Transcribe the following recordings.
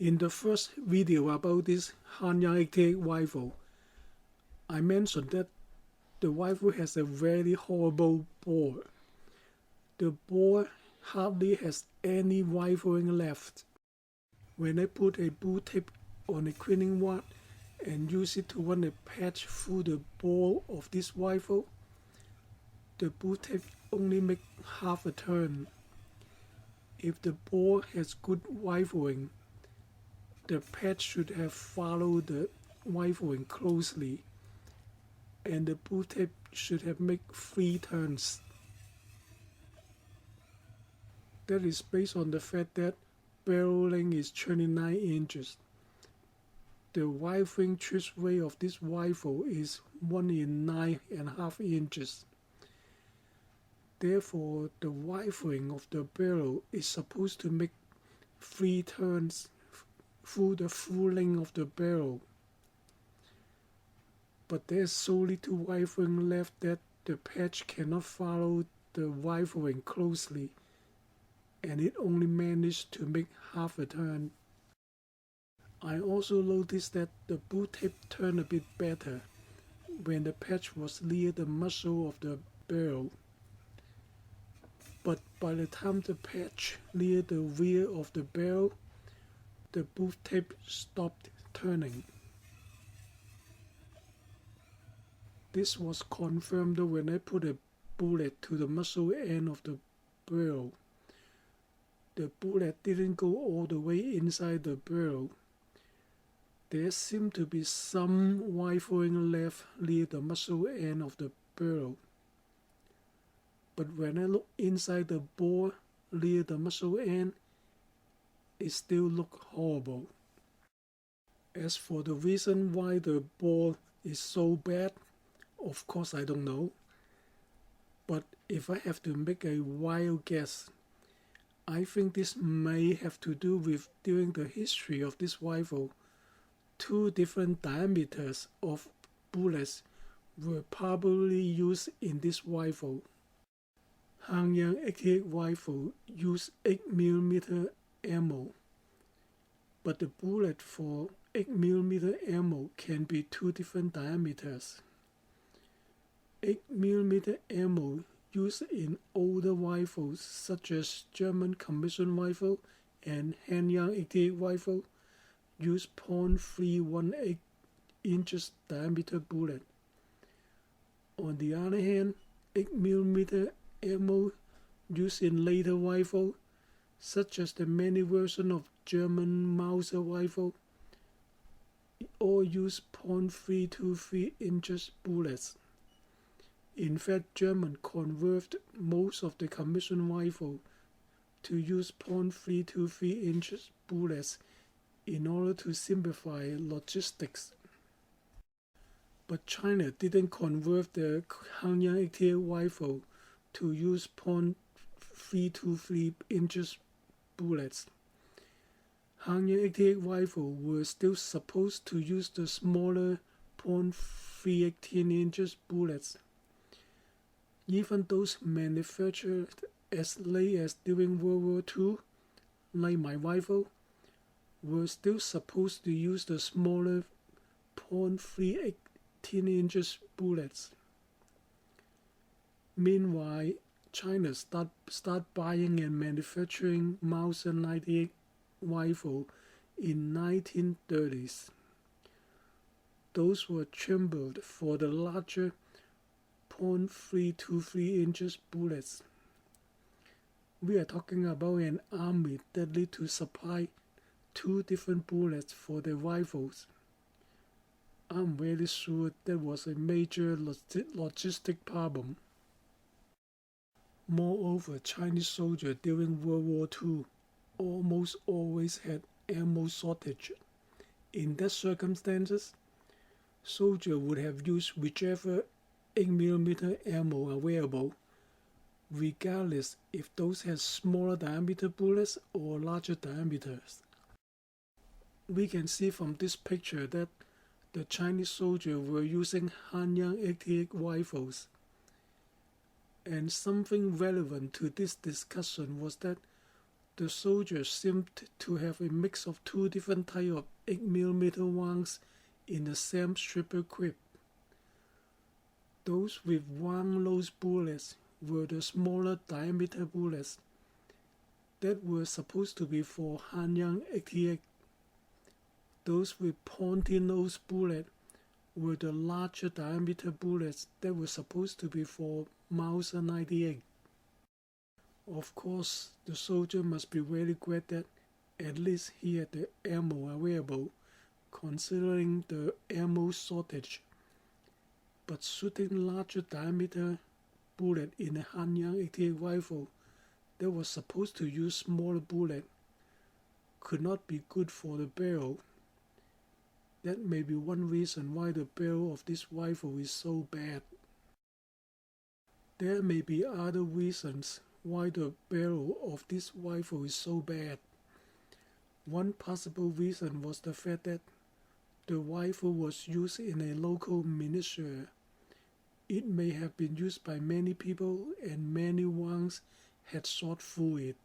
In the first video about this Hanyang 88 rifle, I mentioned that the rifle has a very horrible bore. The bore hardly has any rifling left. When I put a bull tape on a cleaning rod and use it to run a patch through the bore of this rifle, the bull tape only makes half a turn. If the bore has good rifling, the patch should have followed the rifling closely, and the bull tape should have made 3 turns. That is based on the fact that barrel length is 29 inches. The rifling twist rate of this rifle is 1 in 9.5 inches. Therefore, the rifling of the barrel is supposed to make 3 turns through the full length of the barrel. But there's so little rifling left that the patch cannot follow the rifling closely, and it only managed to make half a turn. I also noticed that the bull tape turned a bit better when the patch was near the muzzle of the barrel. But by the time the patch near the rear of the barrel, the bull tape stopped turning. This was confirmed when I put a bullet to the muzzle end of the barrel. The bullet didn't go all the way inside the barrel. There seemed to be some rifling left near the muzzle end of the barrel. But when I looked inside the bore near the muzzle end, it still looked horrible. As for the reason why the bore is so bad, of course I don't know. But if I have to make a wild guess, I think this may have to do with, during the history of this rifle, 2 different diameters of bullets were probably used in this rifle. Hanyang 88 rifle used 8mm ammo, but the bullet for 8mm ammo can be 2 different diameters. 8mm ammo used in older rifles such as German commission rifle and Hanyang 88 rifle use 0.318 inches diameter bullet. On the other hand, 8mm ammo used in later rifle, such as the many versions of German Mauser rifle, all use 0.323 inches bullets. In fact, Germans converted most of the commission rifle to use 0.323 inches bullets in order to simplify logistics. But China didn't convert the Hanyang 88 rifle to use 0.323 inches bullets. Hanyang 88 rifle were still supposed to use the smaller 0.318 inches bullets. Even those manufactured as late as during World War II, like my rifle, were still supposed to use the smaller 0.318 inches bullets. Meanwhile, China start buying and manufacturing Mauser 98 rifle in 1930s. Those were trimmed for the larger 0.323 inches bullets. We are talking about an army that need to supply 2 different bullets for their rifles. I'm very sure that was a major logistic problem. Moreover, Chinese soldiers during World War II almost always had ammo shortage. In that circumstances, soldiers would have used whichever 8mm ammo available, regardless if those had smaller diameter bullets or larger diameters. We can see from this picture that the Chinese soldiers were using Hanyang 88 rifles. And something relevant to this discussion was that The soldiers seemed to have a mix of two different types of 8mm rounds in the same stripper clip. Those with round nose bullets were the smaller diameter bullets that were supposed to be for Hanyang 88. Those with pointy nose bullets were the larger diameter bullets that were supposed to be for Mauser 98. Of course, the soldier must be very glad that at least he had the ammo available, considering the ammo shortage. But shooting larger diameter bullet in a Hanyang 88 rifle that was supposed to use smaller bullet could not be good for the barrel. That may be one reason why the barrel of this rifle is so bad. There may be other reasons why the barrel of this rifle is so bad. One possible reason was the fact that the rifle was used in a local militia. It may have been used by many people and many rounds had shot through it.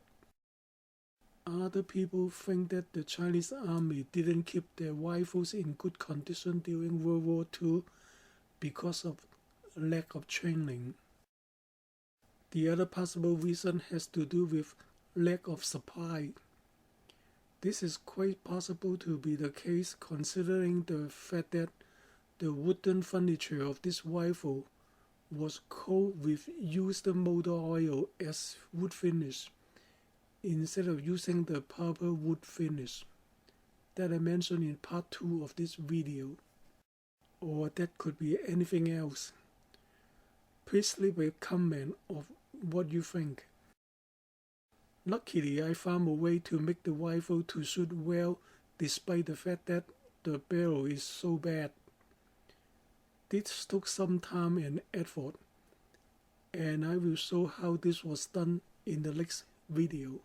Other people think that the Chinese army didn't keep their rifles in good condition during World War II because of lack of training. The other possible reason has to do with lack of supply. This is quite possible to be the case considering the fact that the wooden furniture of this rifle was coated with used motor oil as wood finish, instead of using the purple wood finish that I mentioned in part 2 of this video. Or that could be anything else. Please leave a comment of what you think. Luckily, I found a way to make the rifle to shoot well despite the fact that the barrel is so bad. This took some time and effort, and I will show how this was done in the next video.